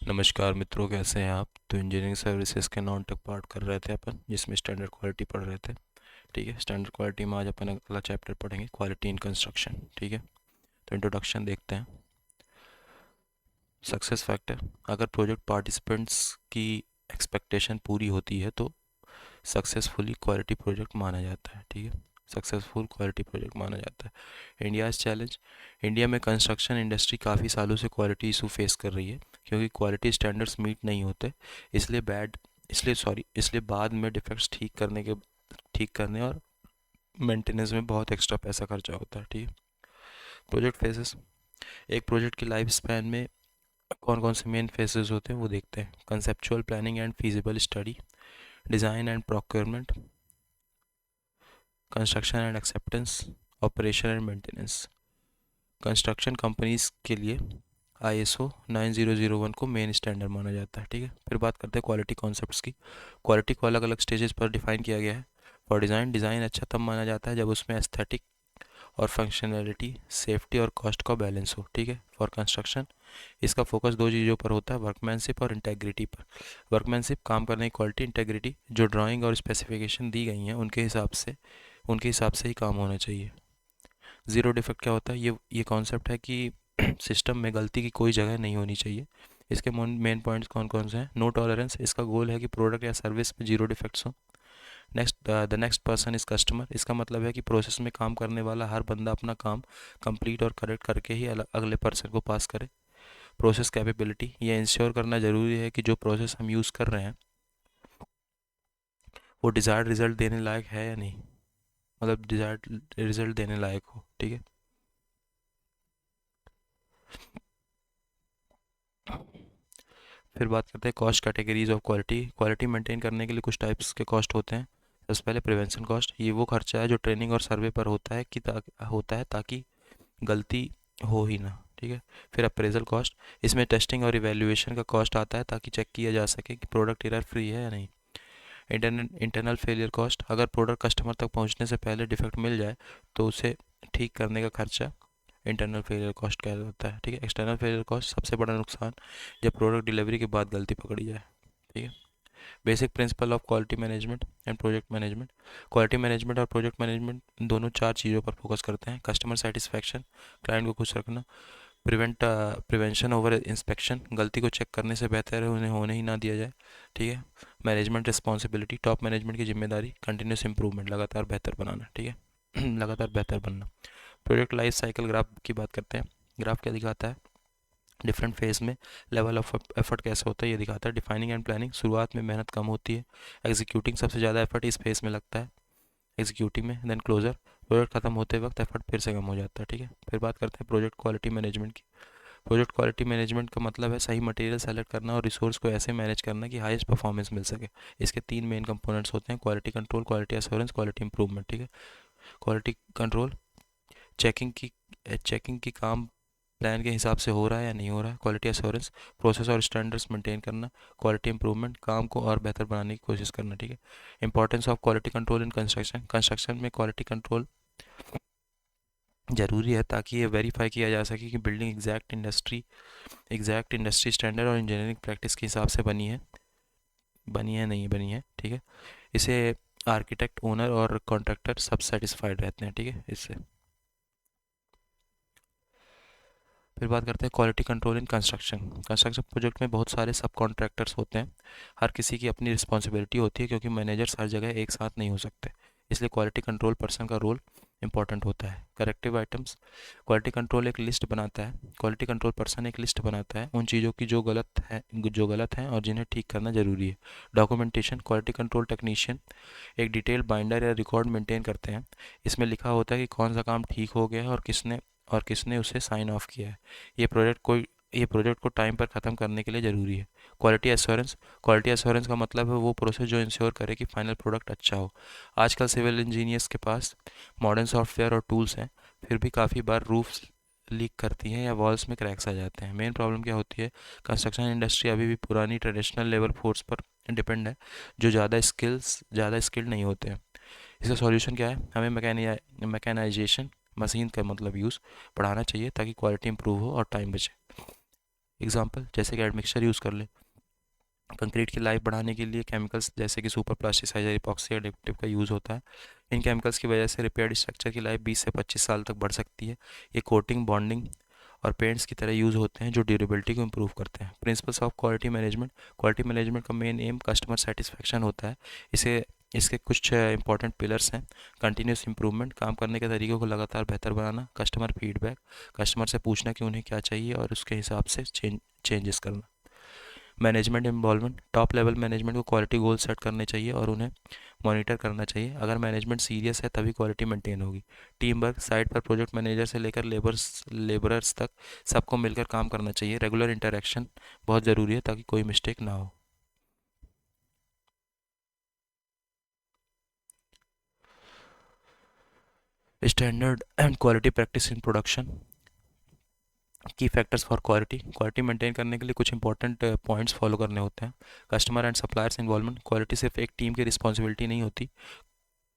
नमस्कार मित्रों, कैसे हैं आप। तो इंजीनियरिंग सर्विसेज के नॉन टेक पार्ट कर रहे थे अपन, जिसमें स्टैंडर्ड क्वालिटी पढ़ रहे थे। ठीक है, स्टैंडर्ड क्वालिटी में आज अपन अगला चैप्टर पढ़ेंगे, क्वालिटी इन कंस्ट्रक्शन। ठीक है, तो इंट्रोडक्शन देखते हैं। सक्सेस फैक्टर: अगर प्रोजेक्ट पार्टिसिपेंट्स की एक्सपेक्टेशन पूरी होती है तो सक्सेसफुली क्वालिटी प्रोजेक्ट माना जाता है। ठीक है, सक्सेसफुल क्वालिटी प्रोजेक्ट माना जाता है। इंडियाज़ चैलेंज: इंडिया में कंस्ट्रक्शन इंडस्ट्री काफ़ी सालों से क्वालिटी इशू फेस कर रही है, क्योंकि क्वालिटी स्टैंडर्ड्स मीट नहीं होते। इसलिए बैड इसलिए बाद में डिफेक्ट्स ठीक करने और मेंटेनेंस में बहुत एक्स्ट्रा पैसा खर्चा होता है। ठीक है, प्रोजेक्ट फेजेस: एक प्रोजेक्ट की लाइफ स्पैन में कौन कौन से मेन फेजेस होते हैं वो देखते हैं। Conceptual planning and feasible study, design and procurement, construction and acceptance, operation and maintenance. Construction companies के लिए ISO 9001 को मेन स्टैंडर्ड माना जाता है। ठीक है, फिर बात करते हैं क्वालिटी कॉन्सेप्ट्स की। क्वालिटी को अलग अलग स्टेजेस पर डिफाइन किया गया है। फॉर डिज़ाइन: डिज़ाइन अच्छा तब माना जाता है जब उसमें एस्थेटिक और फंक्शनैलिटी, सेफ्टी और कॉस्ट का बैलेंस हो। ठीक है, फॉर कंस्ट्रक्शन इसका फोकस दो चीज़ों पर होता है, वर्कमैनशिप और इंटेग्रिटी पर। वर्कमैनशिप: काम करने की क्वालिटी। इंटेग्रिटी: जो ड्राइंग और स्पेसिफिकेशन दी गई हैं उनके हिसाब से ही काम होना चाहिए। ज़ीरो डिफेक्ट क्या होता है? ये कॉन्सेप्ट है कि सिस्टम में गलती की कोई जगह नहीं होनी चाहिए। इसके मेन पॉइंट्स कौन कौन से हैं? नो टॉलरेंस: इसका गोल है कि प्रोडक्ट या सर्विस में जीरो डिफेक्ट्स हो। The next person is customer: इसका मतलब है कि प्रोसेस में काम करने वाला हर बंदा अपना काम कंप्लीट और करेक्ट करके ही अगले पर्सन को पास करे। प्रोसेस कैपेबिलिटी: ये इंश्योर करना ज़रूरी है कि जो प्रोसेस हम यूज़ कर रहे हैं वो डिज़ायर्ड रिजल्ट देने लायक है या नहीं, मतलब डिज़ायर्ड रिजल्ट देने लायक हो। ठीक है, फिर बात करते हैं cost categories of quality. Quality maintain करने के लिए कुछ टाइप्स के कॉस्ट होते हैं। सबसे पहले प्रिवेंशन कॉस्ट: ये वो खर्चा है जो ट्रेनिंग और सर्वे पर होता है ताकि गलती हो ही ना। ठीक है, फिर अप्रेजल कॉस्ट: इसमें टेस्टिंग और इवैल्यूएशन का कॉस्ट आता है ताकि चेक किया जा सके कि प्रोडक्ट एरर फ्री है या नहीं। इंटरनल फेलियर कॉस्ट: अगर प्रोडक्ट कस्टमर तक पहुंचने से पहले डिफेक्ट मिल जाए तो उसे ठीक करने का खर्चा इंटरनल फेलियर कॉस्ट कहलाता है। ठीक है, एक्सटर्नल फेलियर कॉस्ट: सबसे बड़ा नुकसान जब प्रोडक्ट डिलीवरी के बाद गलती पकड़ी जाए। ठीक है, basic principle of quality management and project management. Quality management और प्रोजेक्ट मैनेजमेंट दोनों चार चीज़ों पर फोकस करते हैं। कस्टमर सेटिस्फैक्शन: क्लाइंट को खुश रखना। प्रिवेंशन ओवर इंस्पेक्शन: गलती को चेक करने से बेहतर है उन्हें होने ही ना दिया जाए। ठीक है, मैनेजमेंट रिस्पॉन्सिबिलिटी: टॉप मैनेजमेंट की जिम्मेदारी कंटिन्यूस इंप्रूवमेंट, लगातार बेहतर बनाना। ठीक है लगातार बेहतर बनना। प्रोजेक्ट लाइफ साइकिल ग्राफ की बात करते हैं। ग्राफ क्या दिखाता है? डिफरेंट फेज में लेवल ऑफ एफर्ट कैसे होता है ये दिखाता है। डिफाइनिंग एंड प्लानिंग: शुरुआत में मेहनत कम होती है। एग्जीक्यूटिंग: सबसे ज़्यादा एफर्ट इस फेज में लगता है, एग्जीक्यूटिव में। देन क्लोजर: प्रोजेक्ट खत्म होते वक्त एफर्ट फिर से कम हो जाता है। ठीक है, फिर बात करते हैं प्रोजेक्ट क्वालिटी मैनेजमेंट की। प्रोजेक्ट क्वालिटी मैनेजमेंट का मतलब है सही मटेरियल सेलेक्ट करना और रिसोर्स को ऐसे मैनेज करना कि हाईएस्ट परफॉर्मेंस मिल सके। इसके तीन मेन कंपोनेंट्स होते हैं: quality control, quality assurance, quality improvement. ठीक है, क्वालिटी कंट्रोल: चेकिंग की काम प्लान के हिसाब से हो रहा है या नहीं हो रहा है। क्वालिटी एश्योरेंस: प्रोसेस और स्टैंडर्ड्स मेंटेन करना। क्वालिटी इंप्रूवमेंट: काम को और बेहतर बनाने की कोशिश करना। ठीक है, importance of quality control in construction: construction में क्वालिटी कंट्रोल जरूरी है ताकि ये वेरीफाई किया जा सके कि बिल्डिंग एग्जैक्ट इंडस्ट्री स्टैंडर्ड और इंजीनियरिंग प्रैक्टिस के हिसाब से नहीं बनी है। ठीक है, इसे आर्किटेक्ट, ओनर और कॉन्ट्रैक्टर सब सेटिस्फाइड रहते हैं। ठीक है, इससे फिर बात करते हैं quality control in construction. Construction project में बहुत सारे सब कॉन्ट्रैक्टर्स होते हैं। हर किसी की अपनी रिस्पॉन्सिबिलिटी होती है, क्योंकि मैनेजर्स हर जगह एक साथ नहीं हो सकते। इसलिए क्वालिटी कंट्रोल पर्सन का रोल इंपॉर्टेंट होता है। Corrective items: quality control person एक लिस्ट बनाता है उन चीज़ों की जो गलत हैं और जिन्हें ठीक करना जरूरी है। डॉक्यूमेंटेशन: क्वालिटी कंट्रोल टेक्नीशियन एक डिटेल बाइंडर या रिकॉर्ड मेंटेन करते हैं। इसमें लिखा होता है कि कौन सा काम ठीक हो गया है और किसने उसे साइन ऑफ किया है। ये प्रोजेक्ट को टाइम पर ख़त्म करने के लिए ज़रूरी है। क्वालिटी एश्योरेंस का मतलब है वो प्रोसेस जो इंश्योर करे कि फाइनल प्रोडक्ट अच्छा हो। आजकल सिविल इंजीनियर्स के पास मॉडर्न सॉफ्टवेयर और टूल्स हैं, फिर भी काफ़ी बार रूफ्स लीक करती हैं या वॉल्स में क्रैक्स आ जाते हैं। मेन प्रॉब्लम क्या होती है? कंस्ट्रक्शन इंडस्ट्री अभी भी पुरानी ट्रेडिशनल लेबर फोर्स पर डिपेंड है, जो ज़्यादा स्किल्ड नहीं होते हैं। इसका सॉल्यूशन क्या है? हमें मैकेनाइजेशन, मशीन का मतलब यूज़ बढ़ाना चाहिए ताकि क्वालिटी इंप्रूव हो और टाइम बचे। एग्जाम्पल जैसे कि एडमिक्सचर यूज़ कर ले, कंक्रीट की लाइफ बढ़ाने के लिए केमिकल्स जैसे कि सुपर प्लास्टिसाइजर, इपॉक्सी, एडिटिव का यूज़ होता है। इन केमिकल्स की वजह से रिपेयर्ड स्ट्रक्चर की लाइफ 20 से 25 साल तक बढ़ सकती है। ये कोटिंग, बॉन्डिंग और पेंट्स की तरह यूज़ होते हैं जो ड्यूरेबिलिटी को इम्प्रूव करते हैं। प्रिंसिपल्स ऑफ क्वालिटी मैनेजमेंट का मेन एम कस्टमर सेटिस्फेक्शन होता है। इसे इसके कुछ इंपॉर्टेंट पिलर्स हैं। कंटिन्यूस इंप्रूवमेंट, काम करने के तरीकों को लगातार बेहतर बनाना। कस्टमर फीडबैक, कस्टमर से पूछना कि उन्हें क्या चाहिए और उसके हिसाब से चेंजेस करना। Management involvement, top level management को क्वालिटी गोल सेट करने चाहिए और उन्हें मॉनिटर करना चाहिए। अगर मैनेजमेंट सीरियस है तभी क्वालिटी मेंटेन होगी। टीम वर्क, साइट पर प्रोजेक्ट मैनेजर से लेकर लेबरर्स तक सबको मिलकर काम करना चाहिए। रेगुलर इंटरेक्शन बहुत ज़रूरी है ताकि कोई मिस्टेक ना हो। Standard and quality practice in production, key factors for quality. Quality maintain करने के लिए कुछ इंपॉर्टेंट पॉइंट्स फॉलो करने होते हैं। Customer and suppliers involvement, quality सिर्फ एक टीम की रिस्पॉन्सिबिलिटी नहीं होती।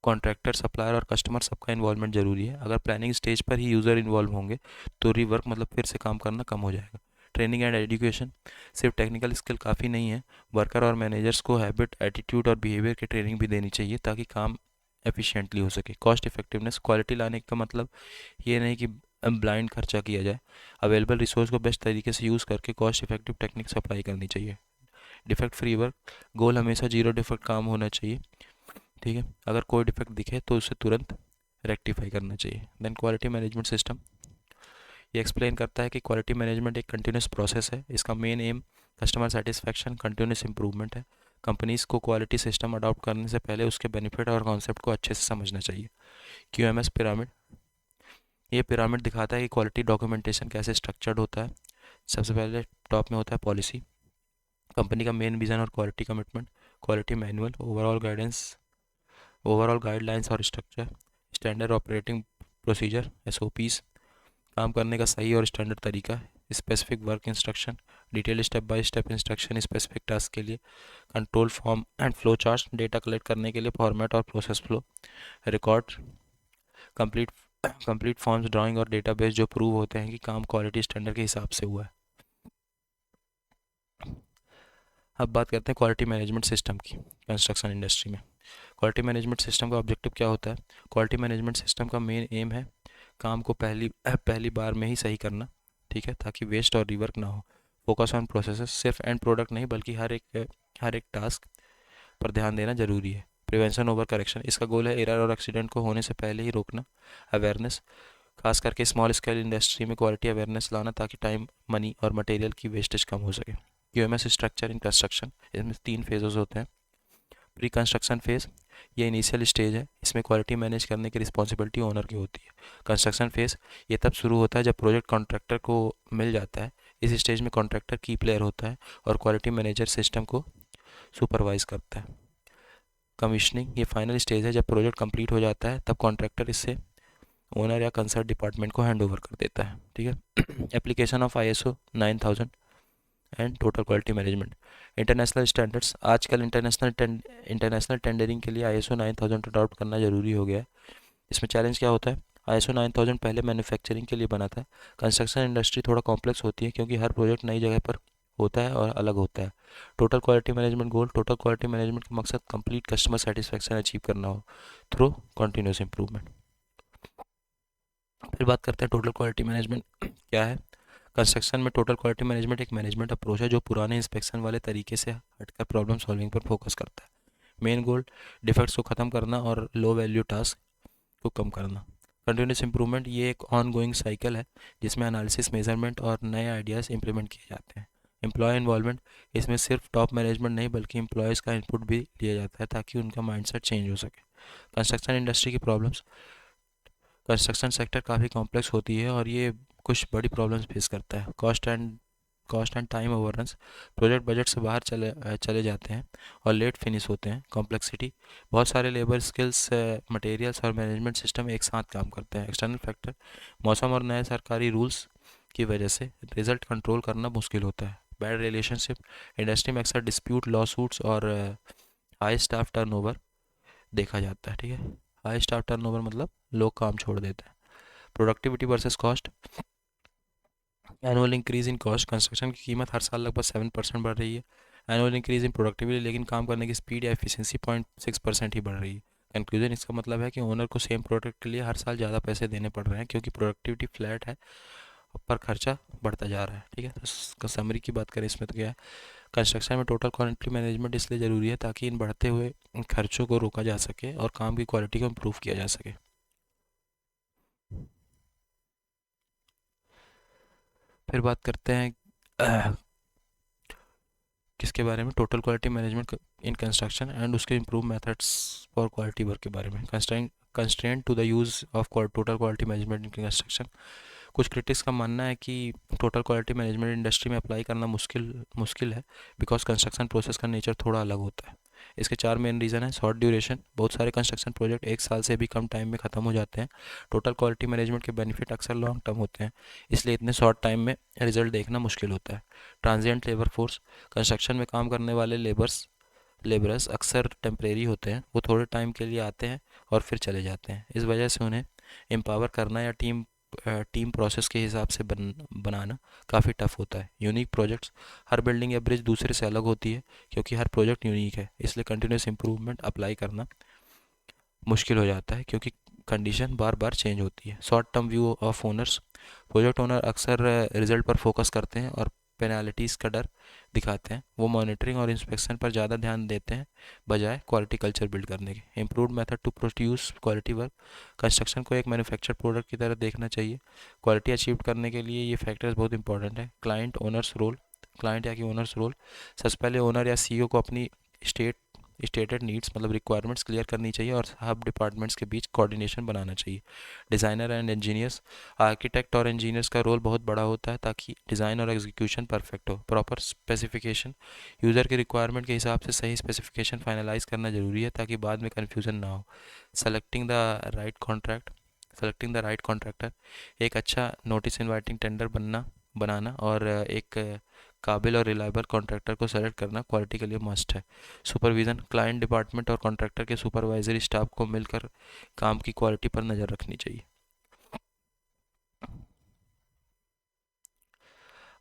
कॉन्ट्रैक्टर, सप्लायर और कस्टमर सबका इन्वॉल्वमेंट ज़रूरी है। अगर प्लानिंग स्टेज पर ही यूज़र इन्वॉल्व होंगे तो रीवर्क मतलब फिर से काम करना कम हो जाएगा। ट्रेनिंग एंड एजुकेशन, सिर्फ टेक्निकल स्किल काफ़ी नहीं है। वर्कर और मैनेजर्स को हैबिट, एटीट्यूड और बिहेवियर की ट्रेनिंग भी देनी चाहिए ताकि काम एफिशिएंटली हो सके। कॉस्ट इफेक्टिवनेस, क्वालिटी लाने का मतलब ये नहीं कि ब्लाइंड खर्चा किया जाए। अवेलेबल रिसोर्स को बेस्ट तरीके से यूज़ करके कॉस्ट इफेक्टिव टेक्निक्स अप्लाई करनी चाहिए। डिफेक्ट फ्री वर्क, गोल हमेशा जीरो डिफेक्ट काम होना चाहिए। ठीक है, अगर कोई डिफेक्ट दिखे तो उसे तुरंत रेक्टिफाई करना चाहिए। देन क्वालिटी मैनेजमेंट सिस्टम, ये एक्सप्लेन करता है कि क्वालिटी मैनेजमेंट एक कंटिन्यूस प्रोसेस है। इसका main M customer satisfaction, continuous improvement है। कंपनीज को क्वालिटी सिस्टम अडॉप्ट करने से पहले उसके बेनिफिट और कॉन्सेप्ट को अच्छे से समझना चाहिए। QMS पिरामिड, ये पिरामिड दिखाता है कि क्वालिटी डॉक्यूमेंटेशन कैसे स्ट्रक्चर्ड होता है। सबसे पहले टॉप में होता है पॉलिसी, कंपनी का मेन विजन और quality commitment. Quality manual, overall guidelines और structure. Standard operating procedure, SOPs, काम करने का सही और स्टैंडर्ड तरीका। Specific work instruction, detail step by step instruction specific task के लिए। Control form and flow chart, data collect करने के लिए फॉर्मेट और process flow. Record, complete complete forms, drawing और डेटाबेस जो प्रूव होते हैं कि काम क्वालिटी स्टैंडर्ड के हिसाब से हुआ है। अब बात करते हैं क्वालिटी मैनेजमेंट सिस्टम की कंस्ट्रक्शन इंडस्ट्री में। क्वालिटी मैनेजमेंट सिस्टम का ऑब्जेक्टिव क्या होता है? क्वालिटी मैनेजमेंट सिस्टम का मेन एम है काम को पहली बार में ही सही करना, ठीक है, ताकि वेस्ट और रिवर्क ना हो। फोकस ऑन प्रोसेसेस, सिर्फ एंड प्रोडक्ट नहीं बल्कि हर एक टास्क पर ध्यान देना जरूरी है। प्रिवेंशन ओवर करेक्शन, इसका गोल है एरर और एक्सीडेंट को होने से पहले ही रोकना। अवेयरनेस, खास करके स्मॉल स्केल इंडस्ट्री में क्वालिटी अवेयरनेस लाना ताकि टाइम, मनी और मटेरियल की वेस्टेज कम हो सके। QMS स्ट्रक्चर इन कंस्ट्रक्शन, इसमें 3 फेजेस होते हैं। प्री कंस्ट्रक्शन फेज़, ये इनिशियल स्टेज है, इसमें क्वालिटी मैनेज करने की रिस्पॉन्सिबिलिटी ओनर की होती है। कंस्ट्रक्शन फेज़, ये तब शुरू होता है जब प्रोजेक्ट कॉन्ट्रैक्टर को मिल जाता है। इस स्टेज में कॉन्ट्रैक्टर की प्लेयर होता है और क्वालिटी मैनेजर सिस्टम को सुपरवाइज करता है। कमीशनिंग, ये फाइनल स्टेज है, जब प्रोजेक्ट कंप्लीट हो जाता है तब कॉन्ट्रैक्टर इससे ओनर या कंसर्न डिपार्टमेंट को हैंड ओवर कर देता है। ठीक है। Application of ISO 9000 and total quality management. International standards, आजकल इंटरनेशनल टेंडरिंग के लिए ISO 9000 अडॉप्ट करना ज़रूरी हो गया है। इसमें चैलेंज क्या होता है? ISO 9000 पहले मैन्युफैक्चरिंग के लिए बना था। कंस्ट्रक्शन इंडस्ट्री थोड़ा कॉम्प्लेक्स होती है क्योंकि हर प्रोजेक्ट नई जगह पर होता है और अलग होता है। टोटल क्वालिटी मैनेजमेंट का मकसद कंप्लीट कस्टमर सेटिस्फैक्शन अचीव करना हो थ्रू कंटिन्यूस इंप्रूवमेंट। फिर बात करते हैं टोटल क्वालिटी मैनेजमेंट क्या है। कंस्ट्रक्शन में टोटल क्वालिटी मैनेजमेंट एक मैनेजमेंट अप्रोच है जो पुराने इंस्पेक्शन वाले तरीके से हटकर प्रॉब्लम सॉल्विंग पर फोकस करता है। मेन गोल डिफेक्ट्स को ख़त्म करना और लो वैल्यू टास्क को कम करना। कंटिन्यूस इंप्रूवमेंट, ये एक ऑन गोइंग साइकिल है जिसमें एनालिसिस, मेजरमेंट और नए आइडियाज़ इंप्लीमेंट किए जाते हैं। एम्प्लॉय इन्वॉल्वमेंट, इसमें सिर्फ टॉप मैनेजमेंट नहीं बल्कि एम्प्लॉयज़ का इनपुट भी लिया जाता है ताकि उनका माइंडसेट चेंज हो सके। कंस्ट्रक्शन इंडस्ट्री की प्रॉब्लम्स, कंस्ट्रक्शन सेक्टर काफ़ी कॉम्प्लेक्स होती है और ये कुछ बड़ी प्रॉब्लम्स फेस करता है। Cost and time overruns, project budget से बाहर चले जाते हैं और लेट फिनिश होते हैं। कॉम्प्लेक्सिटी, बहुत सारे लेबर स्किल्स, मटेरियल्स और मैनेजमेंट सिस्टम एक साथ काम करते हैं। एक्सटर्नल फैक्टर, मौसम और नए सरकारी रूल्स की वजह से रिजल्ट कंट्रोल करना मुश्किल होता है। बैड रिलेशनशिप, इंडस्ट्री में अक्सर डिस्प्यूट, लॉ सूट्स और हाई स्टाफ टर्नओवर देखा जाता है। ठीक है, हाई स्टाफ टर्नओवर मतलब लोग काम छोड़ देते हैं। Productivity versus cost, annual increase in cost, construction की कीमत हर साल लगभग 7% बढ़ रही है। एनुअल इंक्रीज इन प्रोडक्टिविटी, लेकिन काम करने की स्पीड या एफिशिएंसी 0.6% ही बढ़ रही है। कंक्लूजन, इसका मतलब है कि ओनर को सेम प्रोडक्ट के लिए हर साल ज़्यादा पैसे देने पड़ रहे हैं क्योंकि प्रोडक्टिविटी फ्लैट है पर खर्चा बढ़ता जा रहा है। ठीक है, तो इसका समरी की बात करें इसमें तो क्या है, कंस्ट्रक्शन में टोटल क्वालिटी मैनेजमेंट इसलिए ज़रूरी है ताकि इन बढ़ते हुए खर्चों को रोका जा सके और काम की क्वालिटी को इम्प्रूव किया जा सके। फिर बात करते हैं किसके बारे में, total quality management in construction and उसके improve methods for quality work के बारे में। Constraint to the use of total quality management in construction, कुछ क्रिटिक्स का मानना है कि टोटल क्वालिटी मैनेजमेंट इंडस्ट्री में अप्लाई करना मुश्किल मुश्किल है बिकॉज कंस्ट्रक्शन प्रोसेस का नेचर थोड़ा अलग होता है। इसके चार मेन रीज़न है। शॉर्ट ड्यूरेशन, बहुत सारे कंस्ट्रक्शन प्रोजेक्ट एक साल से भी कम टाइम में ख़त्म हो जाते हैं। टोटल क्वालिटी मैनेजमेंट के बेनिफिट अक्सर लॉन्ग टर्म होते हैं, इसलिए इतने शॉर्ट टाइम में रिजल्ट देखना मुश्किल होता है। ट्रांजिएंट लेबर फोर्स, कंस्ट्रक्शन में काम करने वाले लेबरर्स अक्सर टेम्परेरी होते हैं, वो थोड़े टाइम के लिए आते हैं और फिर चले जाते हैं। इस वजह से उन्हें एम्पावर करना या टीम प्रोसेस के हिसाब से बनाना काफ़ी टफ होता है। यूनिक प्रोजेक्ट्स, हर बिल्डिंग या ब्रिज दूसरे से अलग होती है क्योंकि हर प्रोजेक्ट यूनिक है, इसलिए कंटिन्यूस इंप्रूवमेंट अप्लाई करना मुश्किल हो जाता है क्योंकि कंडीशन बार बार चेंज होती है। Short term view of owners, project owner अक्सर रिजल्ट पर फोकस करते हैं और पेनाल्टीज़ का डर दिखाते हैं। वो मॉनिटरिंग और इंस्पेक्शन पर ज़्यादा ध्यान देते हैं बजाय क्वालिटी कल्चर बिल्ड करने के। Improved method to produce quality work, construction को एक मैन्युफैक्चर्ड प्रोडक्ट की तरह देखना चाहिए। क्वालिटी अचीव करने के लिए ये फैक्टर्स बहुत इंपॉर्टेंट है। क्लाइंट या कि ओनर्स रोल, सबसे पहले ओनर या सीईओ को अपनी स्टेट स्टेटेड नीड्स मतलब रिक्वायरमेंट्स क्लियर करनी चाहिए और हब डिपार्टमेंट्स के बीच कोऑर्डिनेशन बनाना चाहिए। डिज़ाइनर एंड इंजीनियर्स, आर्किटेक्ट और इंजीनियर्स का रोल बहुत बड़ा होता है ताकि डिज़ाइन और एग्जीक्यूशन परफेक्ट हो। प्रॉपर स्पेसिफिकेशन, यूज़र के रिक्वायरमेंट के हिसाब से सही स्पेसिफिकेशन फाइनलाइज करना ज़रूरी है ताकि बाद में कन्फ्यूज़न ना हो। Selecting the right contract selecting the right contractor, एक अच्छा नोटिस इनवाइटिंग टेंडर बनाना और एक काबिल और रिलायबल कॉन्ट्रैक्टर को सेलेक्ट करना क्वालिटी के लिए मस्ट है। सुपरविज़न, क्लाइंट डिपार्टमेंट और कॉन्ट्रैक्टर के सुपरवाइजरी स्टाफ को मिलकर काम की क्वालिटी पर नज़र रखनी चाहिए।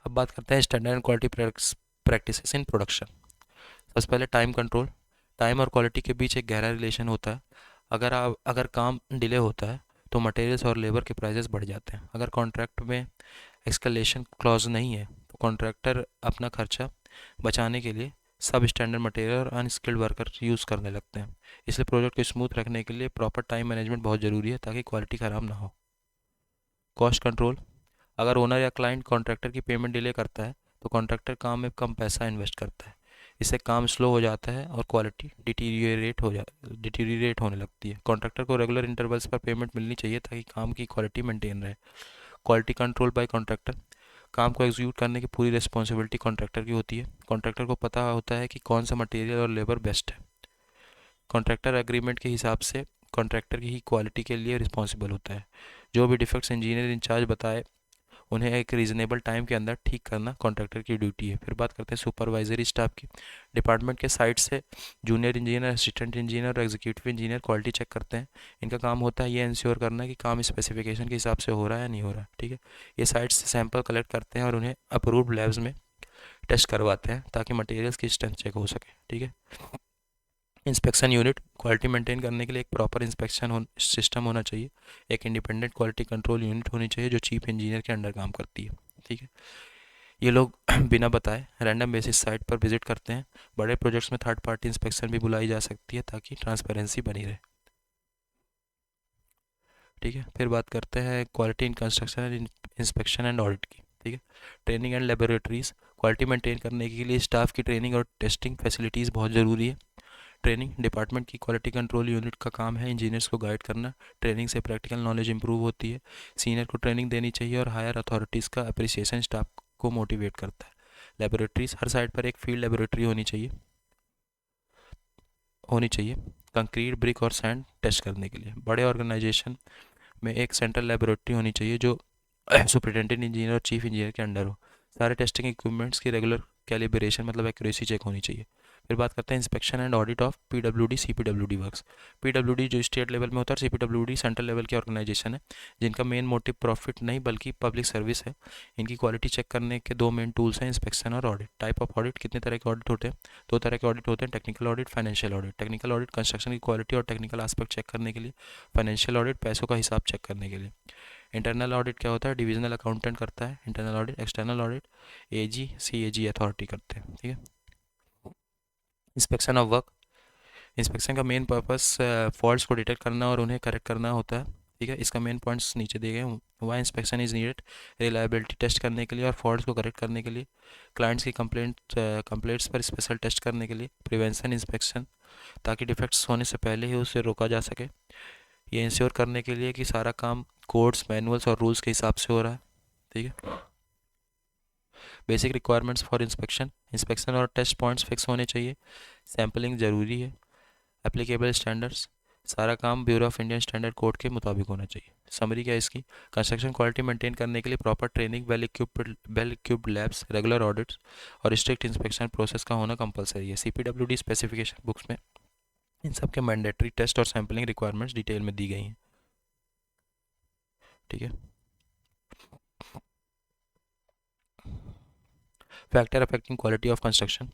अब बात करते हैं standard and quality practices in production. सबसे पहले टाइम कंट्रोल, टाइम और क्वालिटी के बीच एक गहरा रिलेशन होता है। अगर काम डिले होता है तो मटेरियल्स और लेबर के प्राइसेस बढ़ जाते हैं। अगर कॉन्ट्रैक्ट में एक्सकलेशन क्लॉज नहीं है तो कॉन्ट्रैक्टर अपना खर्चा बचाने के लिए सब स्टैंडर्ड मटेरियल और अनस्किल्ड वर्कर यूज़ करने लगते हैं। इसलिए प्रोजेक्ट को स्मूथ रखने के लिए प्रॉपर टाइम मैनेजमेंट बहुत ज़रूरी है ताकि क्वालिटी ख़राब ना हो। कॉस्ट कंट्रोल, अगर ओनर या क्लाइंट कॉन्ट्रैक्टर की पेमेंट डिले करता है तो कॉन्ट्रैक्टर काम में कम पैसा इन्वेस्ट करता है। इससे काम स्लो हो जाता है और क्वालिटी डिटीरियरेट होने लगती है। कॉन्ट्रैक्टर को रेगुलर इंटरवल्स पर पेमेंट मिलनी चाहिए ताकि काम की क्वालिटी मेंटेन रहे। क्वालिटी कंट्रोल बाय कॉन्ट्रैक्टर, काम को एग्जीक्यूट करने की पूरी रिस्पॉन्सिबिलिटी कॉन्ट्रैक्टर की होती है। कॉन्ट्रैक्टर को पता होता है कि कौन सा मटेरियल और लेबर बेस्ट है। कॉन्ट्रैक्टर एग्रीमेंट के हिसाब से कॉन्ट्रैक्टर की ही क्वालिटी के लिए रिस्पॉन्सिबल होता है। जो भी डिफेक्ट्स इंजीनियर इंचार्ज बताए उन्हें एक रीजनेबल टाइम के अंदर ठीक करना कॉन्ट्रैक्टर की ड्यूटी है। फिर बात करते हैं सुपरवाइजरी स्टाफ की। डिपार्टमेंट के साइड से जूनियर इंजीनियर, असिस्टेंट इंजीनियर और एग्जीक्यूटिव इंजीनियर क्वालिटी चेक करते हैं। इनका काम होता है ये इंश्योर करना कि काम स्पेसिफिकेशन के हिसाब से हो रहा है या नहीं हो रहा है। ठीक है, ये साइट से सैंपल कलेक्ट करते हैं और उन्हें अप्रूव्ड लैब्स में टेस्ट करवाते हैं ताकि मटेरियल्स की स्ट्रेंथ चेक हो सके। ठीक है, इंस्पेक्शन यूनिट, क्वालिटी मेंटेन करने के लिए एक प्रॉपर सिस्टम होना चाहिए। एक इंडिपेंडेंट क्वालिटी कंट्रोल यूनिट होनी चाहिए जो चीफ इंजीनियर के अंडर काम करती है। ठीक है, ये लोग बिना बताए रैंडम बेसिस साइट पर विजिट करते हैं। बड़े प्रोजेक्ट्स में थर्ड पार्टी इंस्पेक्शन भी बुलाई जा सकती है ताकि ट्रांसपेरेंसी बनी रहे। ठीक है, फिर बात करते हैं quality in construction and inspection and audit की। ठीक है, training and laboratories, quality maintain करने के लिए स्टाफ की ट्रेनिंग और टेस्टिंग फैसिलिटीज़ बहुत ज़रूरी है। ट्रेनिंग डिपार्टमेंट की क्वालिटी कंट्रोल यूनिट का काम है इंजीनियर्स को गाइड करना। ट्रेनिंग से प्रैक्टिकल नॉलेज इंप्रूव होती है। सीनियर को ट्रेनिंग देनी चाहिए और हायर अथॉरिटीज़ का अप्रिसिएशन स्टाफ को मोटिवेट करता है। लेबोरेटरीज, हर साइट पर एक फील्ड लेबोरेटरी होनी चाहिए कंक्रीट, ब्रिक और सैंड टेस्ट करने के लिए। बड़े ऑर्गेनाइजेशन में एक सेंट्रल लेबोरेटरी होनी चाहिए जो सुपरिटेंडेंट इंजीनियर और चीफ इंजीनियर के अंडर हो। सारे टेस्टिंग इक्विपमेंट्स की रेगुलर कैलिब्रेशन मतलब एक्यूरेसी चेक होनी चाहिए। फिर बात करते हैं inspection and audit of PWD CPWD works. PWD जो स्टेट लेवल में होता है और सीपीडब्ल्यूडी सेंट्रल लेवल की ऑर्गेनाइजेशन है, जिनका मेन मोटिव प्रॉफिट नहीं बल्कि पब्लिक सर्विस है। इनकी क्वालिटी चेक करने के दो मेन टूल्स हैं, इंस्पेक्शन और ऑडिट। टाइप ऑफ ऑडिट, कितने तरह के ऑडिट होते हैं? दो तरह के ऑडिट होते हैं, technical audit, financial audit. Technical audit construction की क्वालिटी और टेक्निकल एस्पेक्ट चेक करने के लिए। फाइनेंशियल ऑडिट पैसों का हिसाब चेक करने के लिए। इंटरनल ऑडिट क्या होता है? डिविजनल अकाउंटेंट करता है इंटरनल ऑडिट। एक्सटर्नल ऑडिट एजी सीएजी अथॉरिटी करते हैं, ठीक है। इंस्पेक्शन ऑफ वर्क, इंस्पेक्शन का मेन पर्पस फॉल्ट्स को डिटेक्ट करना और उन्हें करेक्ट करना होता है, ठीक है। इसका मेन पॉइंट्स नीचे दिए गए हैं। Why inspection is needed, reliability test करने के लिए और फॉल्ट्स को करेक्ट करने के लिए। क्लाइंट्स की कंप्लेंट्स पर स्पेशल टेस्ट करने के लिए। प्रिवेंशन इंस्पेक्शन, ताकि डिफेक्ट्स होने से पहले ही उसे रोका जा सके। ये इंश्योर करने के लिए कि सारा काम कोड्स, मैनुअल्स और रूल्स के हिसाब से हो रहा है, ठीक है। Basic requirements for inspection, inspection और टेस्ट पॉइंट्स फिक्स होने चाहिए। सैम्पलिंग ज़रूरी है। एप्लीकेबल स्टैंडर्ड्स, सारा काम bureau of Indian standard code के मुताबिक होना चाहिए। समरी क्या है इसकी? कंस्ट्रक्शन क्वालिटी मेंटेन करने के लिए proper training, well equipped labs, regular audits और स्ट्रिक्ट इंस्पेक्शन प्रोसेस का होना कंपलसरी है। सीपीडब्ल्यूडी स्पेसिफिकेशन बुक्स में इन सब के मैंडेटरी टेस्ट और सैम्पलिंग रिक्वायरमेंट्स डिटेल में दी गई हैं, ठीक है। Factor affecting quality of construction,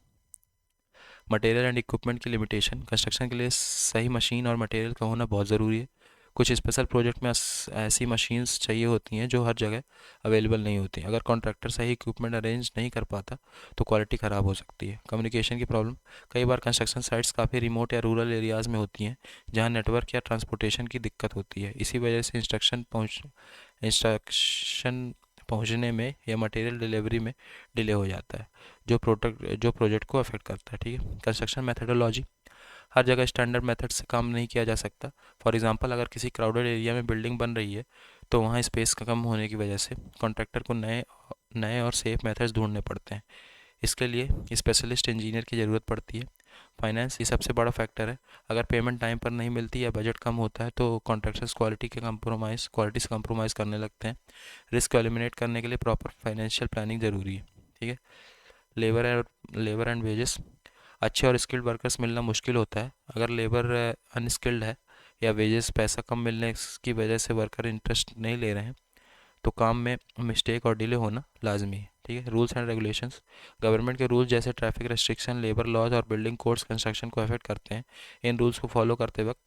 material and equipment की लिमिटेशन, कंस्ट्रक्शन के लिए सही मशीन और मटेरियल का होना बहुत ज़रूरी है। कुछ स्पेशल प्रोजेक्ट में ऐसी मशीन्स चाहिए होती हैं जो हर जगह अवेलेबल नहीं होती। अगर कॉन्ट्रैक्टर सही इक्विपमेंट अरेंज नहीं कर पाता तो क्वालिटी ख़राब हो सकती है। कम्युनिकेशन की प्रॉब्लम, कई बार कंस्ट्रक्शन साइट्स काफ़ी रिमोट या रूरल एरियाज़ में होती हैं जहाँ नेटवर्क या ट्रांसपोर्टेशन की दिक्कत होती है। इसी वजह से इंस्ट्रक्शन पहुंचने में या मटेरियल डिलीवरी में डिले हो जाता है, जो प्रोजेक्ट को अफेक्ट करता है, ठीक है। कंस्ट्रक्शन मेथडोलॉजी, हर जगह स्टैंडर्ड मेथड से काम नहीं किया जा सकता। फॉर एग्जांपल, अगर किसी क्राउडेड एरिया में बिल्डिंग बन रही है तो वहाँ स्पेस का कम होने की वजह से कॉन्ट्रैक्टर को नए नए और सेफ मेथड्स ढूंढने पड़ते हैं। इसके लिए स्पेशलिस्ट इंजीनियर की ज़रूरत पड़ती है। फाइनेंस, ये सबसे बड़ा फैक्टर है। अगर पेमेंट टाइम पर नहीं मिलती या बजट कम होता है तो कॉन्ट्रैक्टर्स क्वालिटी से कंप्रोमाइज़ करने लगते हैं। रिस्क को एलिमिनेट करने के लिए प्रॉपर फाइनेंशियल प्लानिंग ज़रूरी है, ठीक है। लेबर एंड वेजेस, अच्छे और स्किल्ड वर्कर्स मिलना मुश्किल होता है। अगर लेबर अनस्किल्ड है या वेजेस पैसा कम मिलने की वजह से वर्कर इंटरेस्ट नहीं ले रहे हैं तो काम में मिस्टेक और डिले होना लाजमी है, ठीक है। रूल्स एंड रेगुलेशंस, गवर्नमेंट के रूल्स जैसे ट्रैफिक रेस्ट्रिक्शन, लेबर लॉज और बिल्डिंग कोड्स कंस्ट्रक्शन को अफेक्ट करते हैं। इन रूल्स को फॉलो करते वक्त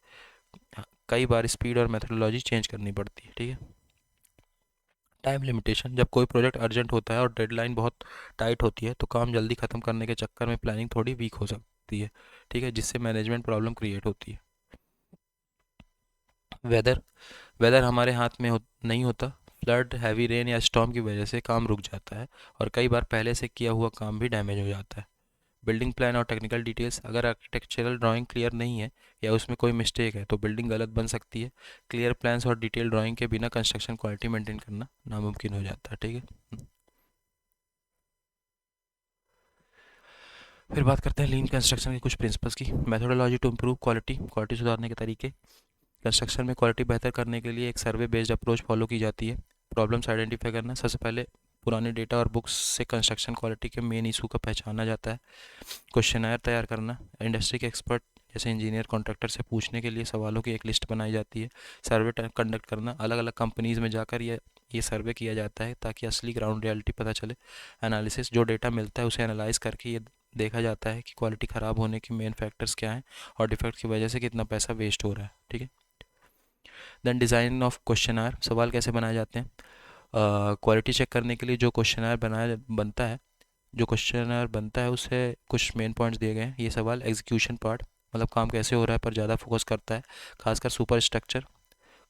कई बार स्पीड और मेथडोलॉजी चेंज करनी पड़ती है, ठीक है। टाइम लिमिटेशन, जब कोई प्रोजेक्ट अर्जेंट होता है और डेडलाइन बहुत टाइट होती है तो काम जल्दी ख़त्म करने के चक्कर में प्लानिंग थोड़ी वीक हो सकती है, ठीक है, जिससे मैनेजमेंट प्रॉब्लम क्रिएट होती है। वेदर, वेदर हमारे हाथ में नहीं होता। फ्लड, हैवी रेन या स्टॉर्म की वजह से काम रुक जाता है और कई बार पहले से किया हुआ काम भी डैमेज हो जाता है। बिल्डिंग प्लान और टेक्निकल डिटेल्स, अगर आर्किटेक्चरल ड्राइंग क्लियर नहीं है या उसमें कोई मिस्टेक है तो बिल्डिंग गलत बन सकती है। क्लियर प्लान्स और डिटेल ड्राइंग के बिना कंस्ट्रक्शन क्वालिटी मेंटेन करना नामुमकिन हो जाता है, ठीक है। फिर बात करते हैं लीन कंस्ट्रक्शन के कुछ प्रिंसिपल्स की। मेथोडोलॉजी टू इम्प्रूव क्वालिटी सुधारने के तरीके। कंस्ट्रक्शन में क्वालिटी बेहतर करने के लिए एक सर्वे बेस्ड अप्रोच फॉलो की जाती है। प्रॉब्लम्स आइडेंटिफाई करना, सबसे पहले पुराने डेटा और बुक्स से कंस्ट्रक्शन क्वालिटी के मेन इशू का पहचाना जाता है। क्वेश्चनायर तैयार करना, इंडस्ट्री के एक्सपर्ट जैसे इंजीनियर कॉन्ट्रैक्टर से पूछने के लिए सवालों की एक लिस्ट बनाई जाती है। सर्वे कंडक्ट करना, अलग अलग कंपनीज़ में जाकर ये सर्वे किया जाता है ताकि असली ग्राउंड रियलिटी पता चले। एनालिसिस, जो डेटा मिलता है उसे एनालाइज करके ये देखा जाता है कि क्वालिटी ख़राब होने के मेन फैक्टर्स क्या हैं और डिफेक्ट की वजह से कितना पैसा वेस्ट हो रहा है, ठीक है। देन डिज़ाइन ऑफ क्वेश्चनायर, सवाल कैसे बनाए जाते हैं। क्वालिटी चेक करने के लिए जो क्वेश्चनर बनता है उससे कुछ मेन पॉइंट्स दिए गए हैं। ये सवाल एग्जीक्यूशन पार्ट, मतलब काम कैसे हो रहा है पर ज़्यादा फोकस करता है, खासकर सुपर स्ट्रक्चर,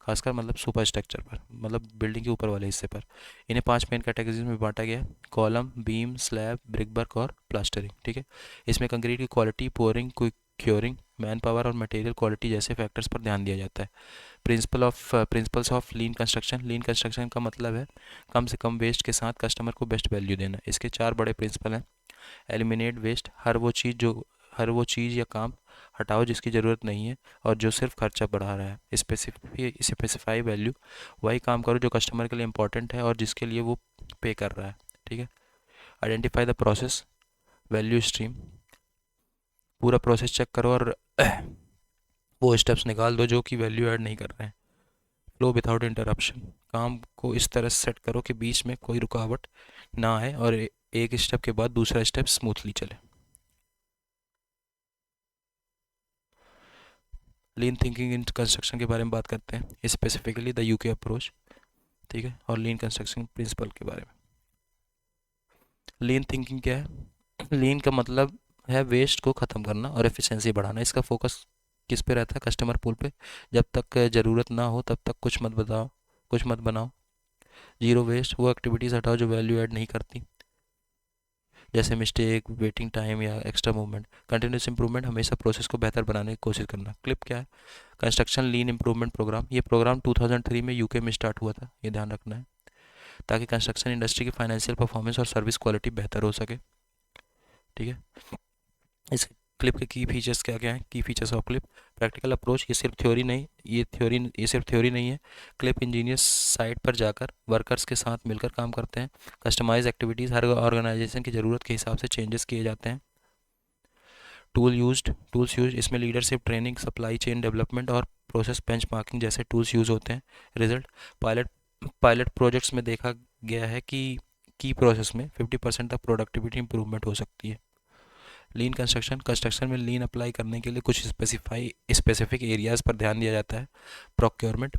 खासकर मतलब सुपर स्ट्रक्चर पर, मतलब बिल्डिंग के ऊपर वाले हिस्से पर। इन्हें 5 मेन कैटेगरीज में बांटा गया है: column, beam, slab, brick work और प्लास्टरिंग, ठीक है। इसमें कंक्रीट की quality, pouring, curing, man power और मटेरियल क्वालिटी जैसे फैक्टर्स पर ध्यान दिया जाता है। Principles of lean construction, lean construction का मतलब है कम से कम वेस्ट के साथ कस्टमर को बेस्ट वैल्यू देना। इसके 4 बड़े प्रिंसिपल हैं। एलिमिनेट वेस्ट, हर वो चीज़ या काम हटाओ जिसकी ज़रूरत नहीं है और जो सिर्फ खर्चा बढ़ा रहा है। स्पेसिफाई वैल्यू, वही काम करो जो कस्टमर के लिए इंपॉर्टेंट है और जिसके लिए वो पे कर रहा है, ठीक है। Identify the process value stream, पूरा प्रोसेस चेक करो और वो स्टेप्स निकाल दो जो कि वैल्यू ऐड नहीं कर रहे हैं। फ्लो विदाउट इंटरप्शन, काम को इस तरह सेट करो कि बीच में कोई रुकावट ना आए और एक स्टेप के बाद दूसरा स्टेप स्मूथली चले। लीन थिंकिंग इन कंस्ट्रक्शन के बारे में बात करते हैं, स्पेसिफिकली द यूके अप्रोच, ठीक है, और लीन कंस्ट्रक्शन प्रिंसिपल के बारे में। लीन थिंकिंग क्या है? लीन का मतलब है वेस्ट को ख़त्म करना और एफिशिएंसी बढ़ाना। इसका फोकस किस पे रहता है? कस्टमर पूल पे। जब तक ज़रूरत ना हो तब तक कुछ मत बनाओ। जीरो वेस्ट, वो एक्टिविटीज़ हटाओ जो वैल्यू ऐड नहीं करती, जैसे मिस्टेक, वेटिंग टाइम या एक्स्ट्रा मूवमेंट। कंटिन्यूस इंप्रूवमेंट, हमेशा प्रोसेस को बेहतर बनाने की कोशिश करना। क्लिप क्या है? कंस्ट्रक्शन लीन इंप्रूवमेंट प्रोग्राम। ये प्रोग्राम 2003 में यूके में स्टार्ट हुआ था, ये ध्यान रखना है, ताकि कंस्ट्रक्शन इंडस्ट्री की फाइनेंशियल परफॉर्मेंस और सर्विस क्वालिटी बेहतर हो सके। ठीक है, इस क्लिप के की फीचर्स क्या क्या हैं? की features of clip. Practical approach, ये सिर्फ थ्योरी नहीं है। क्लिप इंजीनियर्स साइट पर जाकर वर्कर्स के साथ मिलकर काम करते हैं। कस्टमाइज एक्टिविटीज़, हर ऑर्गेनाइजेशन की ज़रूरत के हिसाब से चेंजेस किए जाते हैं। टूल्स यूज, इसमें leadership training, supply chain development और प्रोसेस बेंचमार्किंग जैसे टूल्स यूज़ होते हैं। रिजल्ट, पायलट पायलट प्रोजेक्ट्स में देखा गया है कि की प्रोसेस में 50% तक प्रोडक्टिविटी इंप्रूवमेंट हो सकती है। लीन कंस्ट्रक्शन में लीन अप्लाई करने के लिए कुछ स्पेसिफिक एरियाज़ पर ध्यान दिया जाता है। प्रोक्योरमेंट,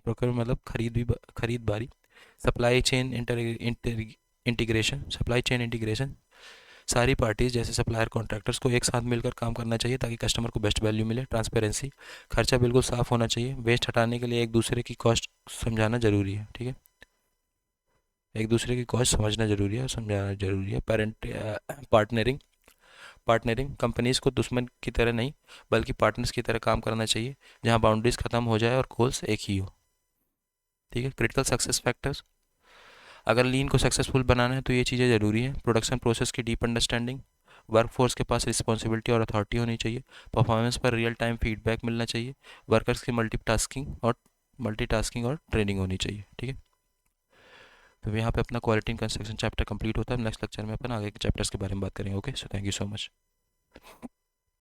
मतलब खरीददारी। सप्लाई चेन इंटीग्रेशन, सारी पार्टीज जैसे सप्लायर, कॉन्ट्रैक्टर्स को एक साथ मिलकर काम करना चाहिए ताकि कस्टमर को बेस्ट वैल्यू मिले। ट्रांसपेरेंसी, खर्चा बिल्कुल साफ होना चाहिए। वेस्ट हटाने के लिए एक दूसरे की कॉस्ट समझाना जरूरी है, ठीक है, एक दूसरे की कॉस्ट समझना जरूरी है और समझाना जरूरी है। पार्टनरिंग, कंपनीज को दुश्मन की तरह नहीं बल्कि पार्टनर्स की तरह काम करना चाहिए, जहां बाउंड्रीज खत्म हो जाए और गोल्स एक ही हो। ठीक है, क्रिटिकल सक्सेस फैक्टर्स, अगर लीन को सक्सेसफुल बनाना है तो ये चीज़ें ज़रूरी हैं। प्रोडक्शन प्रोसेस की डीप अंडरस्टैंडिंग, वर्कफोर्स के पास रिस्पॉन्सिबिलिटी और अथॉरिटी होनी चाहिए, परफॉर्मेंस पर रियल टाइम फीडबैक मिलना चाहिए, वर्कर्स की मल्टीटास्किंग और ट्रेनिंग होनी चाहिए। ठीक है, तो यहाँ पे अपना quality in construction chapter complete होता है। नेक्स्ट लेक्चर में अपन आगे के चैप्टर्स के बारे में बात करेंगे। Okay, so thank you so much.